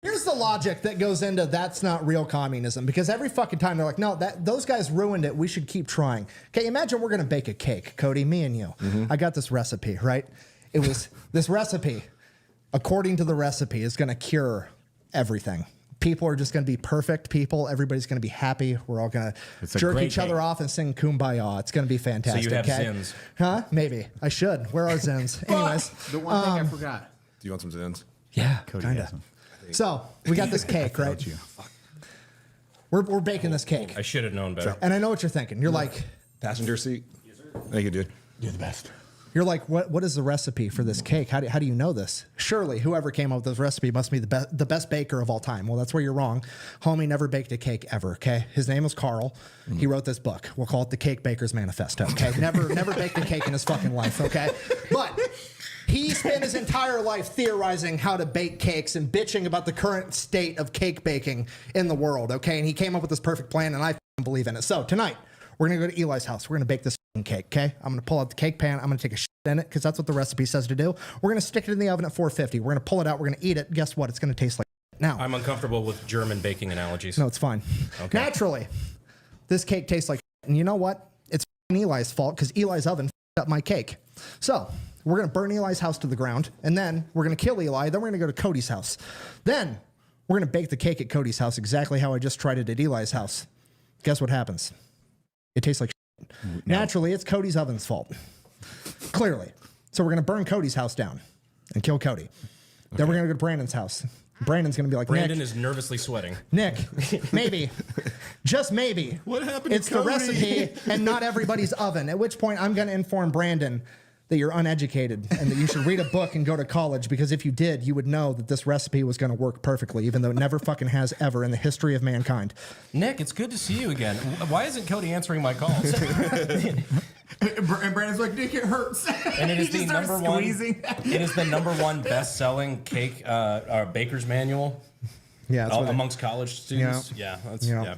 Here's the logic that goes into that's not real communism, because every fucking time they're like, no, those guys ruined it. We should keep trying. Okay, imagine we're going to bake a cake, Cody, me and you. I got this recipe, right? It was this recipe, according to the recipe, is going to cure everything. People are just going to be perfect people. Everybody's going to be happy. We're all going to jerk each other off and sing Kumbaya. It's going to be fantastic. So you have Zins. Huh? Maybe. I should. Where are Zins? Anyways. The one thing I forgot. Do you want some Zins? Yeah, Cody kind has of. them. So we got this cake, right? We're baking this cake. I should have known better. And I know what you're thinking. You're like, Passenger seat? Yes, sir. Thank you, dude. You're the best. you're like, what is the recipe for this cake? How do you know this? Surely whoever came up with this recipe must be the best baker of all time. Well, that's where you're wrong. Homie never baked a cake ever, okay? His name was Carl. He wrote this book. We'll call it the Cake Baker's Manifesto, okay? Never baked a cake in his fucking life, okay? But he spent his entire life theorizing how to bake cakes and bitching about the current state of cake baking in the world, okay? And he came up with this perfect plan, and I believe in it. So tonight, we're going to go to Eli's house. We're going to bake this cake, okay? I'm going to pull out the cake pan. I'm going to take a shit in it because that's what the recipe says to do. We're going to stick it in the oven at 450. We're going to pull it out. We're going to eat it. Guess what? It's going to taste like shit. Now, I'm uncomfortable with German baking analogies. no, it's fine. Okay. Naturally, this cake tastes like shit. And you know what? It's Eli's fault because Eli's oven up my cake. So we're going to burn Eli's house to the ground, and then we're going to kill Eli. Then we're going to go to Cody's house. Then we're going to bake the cake at Cody's house exactly how I just tried it at Eli's house. Guess what happens? It tastes like shit. Naturally, it's Cody's oven's fault. Clearly. So we're going to burn Cody's house down and kill Cody. Then we're going to go to Brandon's house. Brandon's going to be like, Brandon Nick, is nervously sweating. Nick, maybe, just maybe. What happened to It's the Cody? recipe and not everybody's oven. At which point I'm going to inform Brandon that you're uneducated and that you should read a book and go to college, because if you did, you would know that this recipe was going to work perfectly, even though it never fucking has ever in the history of mankind. Nick, it's good to see you again. Why isn't Cody answering my calls? And Brandon's like, Nick, it hurts. And it is He the just starts number one. squeezing. It is the number one best-selling cake baker's manual Yeah, that's what amongst college students. Yeah. Yeah, that's, Yeah. yeah.